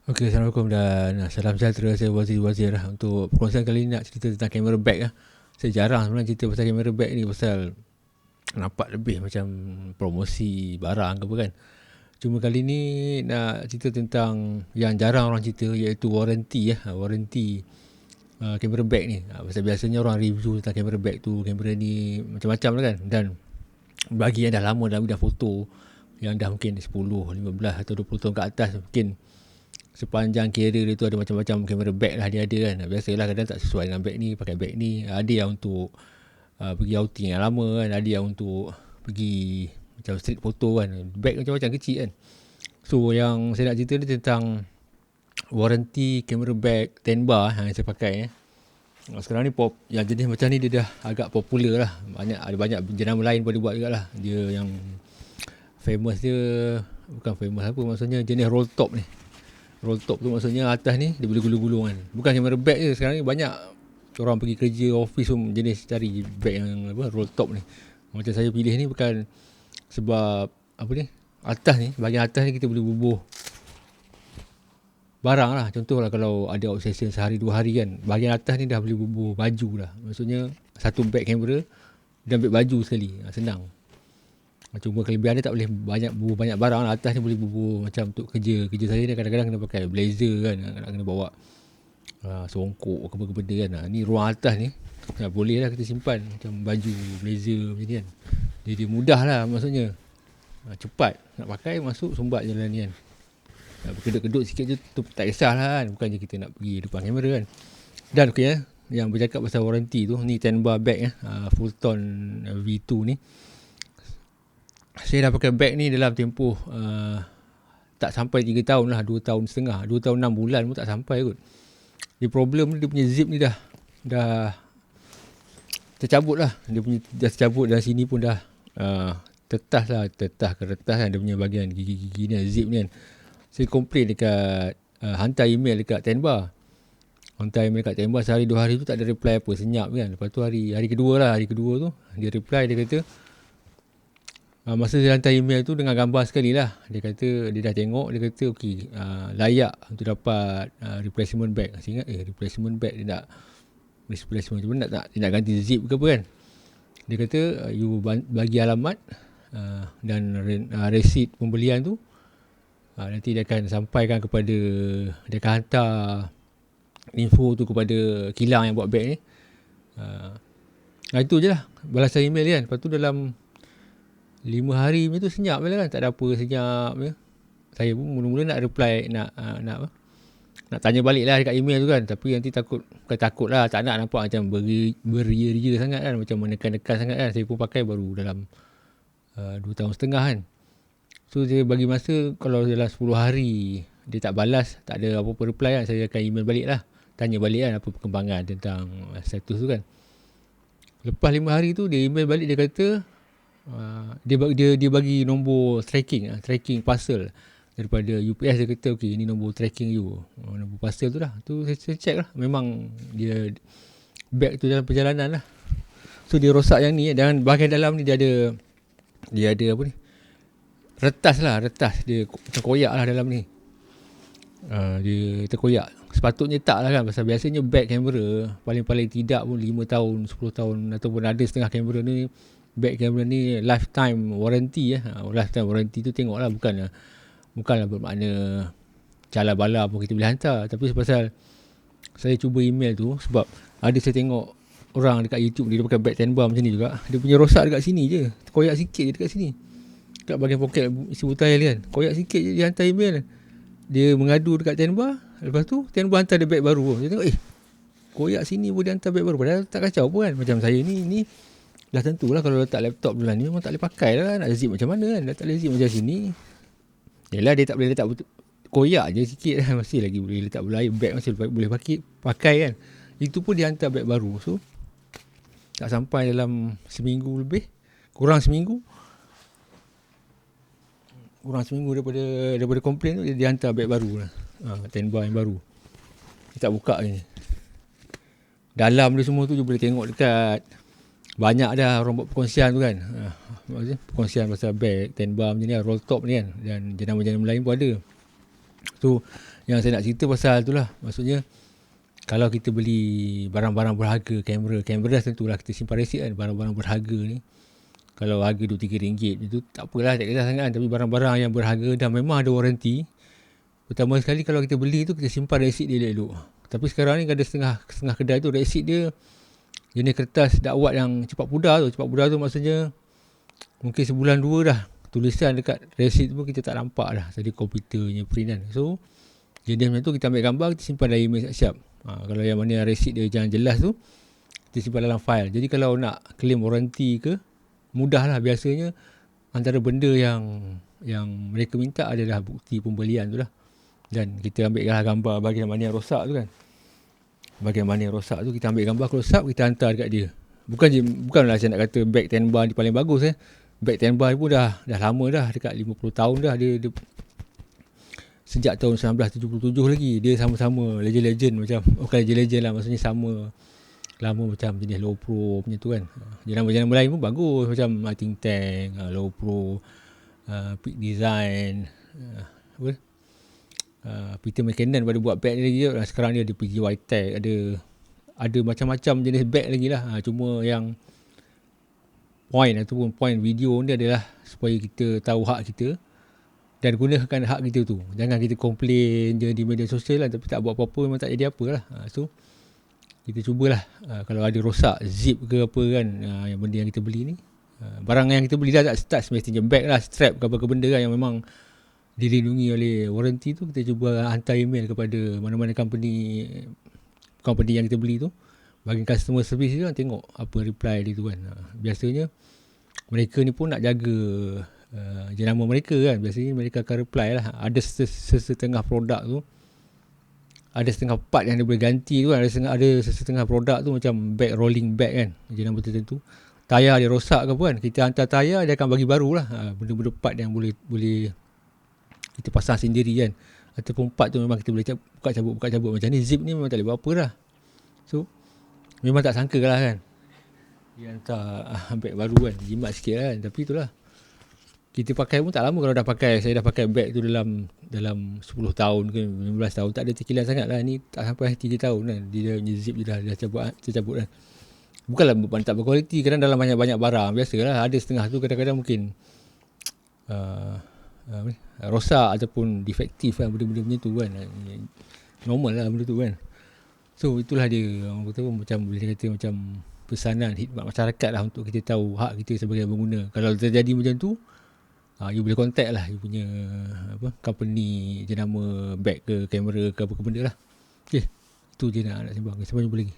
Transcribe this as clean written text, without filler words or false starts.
Okey, Assalamualaikum dan salam sejahtera. Saya Wazir lah. Untuk perkongsian kali ni nak cerita tentang kamera bag lah. Saya jarang sebenarnya cerita pasal kamera bag ni, pasal nampak lebih macam promosi barang ke apa kan. Cuma kali ni nak cerita tentang yang jarang orang cerita, iaitu warranty lah. Warranty kamera bag ni. Pasal biasanya orang review tentang kamera bag tu, kamera ni macam-macam lah kan. Dan bagi yang dah lama dah foto, yang dah mungkin 10, 15 atau 20 tahun ke atas, mungkin sepanjang career dia tu ada macam-macam kamera bag lah dia ada kan. Biasalah kadang tak sesuai dengan bag ni, pakai bag ni. Ada yang untuk pergi outing yang lama kan, ada yang untuk pergi macam street photo kan, bag macam-macam kecil kan. So yang saya nak cerita ni tentang warranty kamera bag Tenba yang saya pakai. Sekarang ni yang jenis macam ni dia dah agak popular lah. Ada banyak jenama lain boleh buat juga lah. Dia yang famous dia, bukan famous apa, maksudnya jenis roll top ni. Roll top tu maksudnya atas ni dia boleh gulung-gulung kan. Bukan kamera bag je, sekarang ni banyak orang pergi kerja office pun jenis cari bag yang apa, roll top ni. Macam saya pilih ni bukan sebab apa ni, atas ni, bahagian atas ni kita boleh bubuh barang lah. Contohlah kalau ada outsession sehari 2 hari kan, bahagian atas ni dah boleh bubuh baju lah. Maksudnya satu bag kamera dan bag baju sekali, senang. Cuma kelebihan dia tak boleh bubuh banyak barang lah. Atas ni boleh bubuh macam untuk kerja saya ni kadang-kadang kena pakai blazer kan, kena bawa songkok ke benda kan. Ni ruang atas ni boleh lah kita simpan macam baju, blazer macam ni kan. Dia mudah lah, maksudnya cepat nak pakai, masuk sumbat jalan ni kan. Berkedut-kedut sikit je tu tak kisah lah kan, bukannya kita nak pergi depan kamera kan. Dan okey yang bercakap pasal warranty tu, ni Tenba bag Fulton V2 ni. Saya dah pakai bag ni dalam tempoh tak sampai 3 tahun lah, 2 tahun setengah, 2 tahun 6 bulan pun tak sampai kot. Dia problem dia punya zip ni dah tercabut lah. Dia punya dah tercabut, dan sini pun dah tetah kan dia punya bahagian gigi-gigi ni, zip ni kan. Saya komplain dekat hantar email dekat Tenba. Hantar email dekat Tenba sehari 2 hari tu tak ada reply apa, senyap kan. Lepas tu hari kedua tu dia reply, dia kata masa dia hantar email tu dengan gambar sekali lah. Dia kata dia dah tengok, dia kata okey, layak untuk dapat replacement bag. Saya ingat replacement bag dia nak replacement tu dia nak ganti zip ke apa kan. Dia kata you bagi alamat dan resit pembelian tu, nanti dia akan sampaikan kepada, dia akan hantar info tu kepada kilang yang buat bag ni. Itu je lah balasan email dia kan. Lepas tu dalam 5 hari macam tu senyap je kan, tak ada apa, senyap je. Saya pun mula-mula nak reply, nak tanya balik lah dekat email tu kan. Tapi nanti bukan takut lah, tak nak nampak macam beria-ria sangat kan, macam menekan-nekan sangat kan. Saya pun pakai baru dalam 2 tahun setengah kan. So dia bagi masa, kalau dalam 10 hari dia tak balas, tak ada apa-apa reply kan, saya akan email balik lah, tanya balik kan apa perkembangan tentang status tu kan. Lepas 5 hari tu dia email balik, dia kata dia bagi nombor tracking parcel daripada UPS. Dia kata okey, ini nombor tracking you, nombor parcel tu lah. Tu saya check lah, memang dia bag tu dalam perjalanan lah. So dia rosak yang ni, dan bahagian dalam ni dia ada apa ni, retas dia macam koyak lah dalam ni. Dia terkoyak. Sepatutnya tak lah kan, pasal biasanya bag kamera paling-paling tidak pun 5 tahun 10 tahun ataupun ada setengah kamera ni, bag kamera ni lifetime warranty lifetime warranty tu tengoklah, bukanlah bermakna cala bala pun kita boleh hantar. Tapi pasal saya cuba email tu, sebab ada saya tengok orang dekat YouTube dia pakai bag Tenba macam ni juga. Dia punya rosak dekat sini je, koyak sikit je dekat sini, dekat bahagian poket isi botol kan, koyak sikit je. Dia hantar email, dia mengadu dekat Tenba. Lepas tu Tenba hantar dia bag baru. Dia tengok koyak sini pun dia hantar bag baru, padahal tak kacau pun kan. Macam saya ni dah tentulah kalau letak laptop dalam ni memang tak boleh pakai lah. Nak zip macam mana kan, dah tak boleh zip macam sini. Yelah, dia tak boleh letak koyak je sikit kan, masih lagi boleh letak belah air, bag masih boleh pakai kan. Itu pun dia hantar bag baru. So tak sampai dalam seminggu lebih, kurang seminggu daripada komplain tu, dia hantar bag baru lah. Tenba yang baru. Dia tak buka ni. Dalam dia semua tu je boleh tengok dekat. Banyak dah orang buat perkongsian tu kan. Perkongsian pasal bag Tenba macam ni, roll top ni kan. Dan jenama-jenama lain pun ada. So Yang saya nak cerita pasal tu lah. Maksudnya kalau kita beli barang-barang berharga, kamera tentulah kita simpan resit kan. Barang-barang berharga ni kalau harga RM2-3 itu tak apalah, tak kisah sangat kan. Tapi barang-barang yang berharga dan memang ada waranti, pertama sekali kalau kita beli tu kita simpan resit dia elok-elok. Tapi sekarang ni ada setengah kedai tu resit dia jenis kertas dakwat yang cepat pudar tu. Cepat pudar tu maksudnya mungkin sebulan 2 dah tulisan dekat resit tu kita tak nampak dah. Jadi komputernya print kan. So jenis macam tu kita ambil gambar, kita simpan dalam email siap-siap. Kalau yang mana resit dia jangan jelas tu, kita simpan dalam file. Jadi kalau nak claim waranti ke, mudah lah. Biasanya antara benda yang mereka minta adalah bukti pembelian tu lah. Dan kita ambil gambar bahagian mana yang rosak tu kan. Bahagian mana yang rosak tu kita ambil gambar close up, kita hantar dekat dia. Bukanlah saya nak kata bag 10 bar ni paling bagus Bag 10 bar pun dah lama dah, dekat 50 tahun dah dia sejak tahun 1977 lagi. Dia sama-sama legend-legend macam, bukan legend-legend lah, maksudnya sama lama macam jenis low pro punya tu kan. Jenama-jenama lain pun bagus macam Think Tank, low pro, Peak Design, Peter McKinnon pada buat bag ni lagi. Sekarang dia ada PGY Tech, ada macam-macam jenis bag lagi lah. Cuma yang point video ni adalah supaya kita tahu hak kita dan gunakan hak kita tu. Jangan kita komplain je di media sosial lah, tapi tak buat apa-apa, memang tak jadi apa lah. So kita cubalah, kalau ada rosak zip ke apa kan, yang benda yang kita beli ni, barang yang kita beli dah tak semestinya bag lah, strap ke apa ke benda kan yang memang dilindungi oleh waranti tu, kita cuba hantar email kepada mana-mana company yang kita beli tu, bagi customer service tu kan, tengok apa reply dia tu kan. Biasanya mereka ni pun nak jaga jenama mereka kan. Biasanya mereka akan reply lah. Ada setengah produk tu, ada setengah part yang dia boleh ganti tu kan. Ada setengah produk tu macam bag, rolling bag kan, jenama tertentu. Tayar dia rosak ke apa kan, kita hantar tayar, dia akan bagi baru lah. Benda-benda part yang boleh kita pasang sendiri kan. Ataupun part tu memang kita boleh buka cabut. Macam ni zip ni memang tak boleh buat apa dah. So memang tak sangka lah kan, dia hantar bag baru kan, jimat sikit kan. Tapi itulah, kita pakai pun tak lama. Kalau dah pakai, saya dah pakai bag tu dalam 10 tahun ke 15 tahun, tak ada terkilan sangat lah. Ni tak sampai 3 tahun kan, dia punya zip dia dah tercabut kan. Bukanlah tak berkualiti, kadang dalam banyak-banyak barang biasalah ada setengah tu kadang-kadang mungkin rosak ataupun defektif kan, benda-benda macam tu kan. Normal lah benda tu kan. So itulah dia, orang kata pun macam boleh kata macam pesanan khidmat masyarakat lah, untuk kita tahu hak kita sebagai pengguna. Kalau terjadi macam tu, you boleh contact lah you punya company jenama bag ke kamera ke apa ke benda lah. Okay, itu je nak sembang. Sampai jumpa lagi.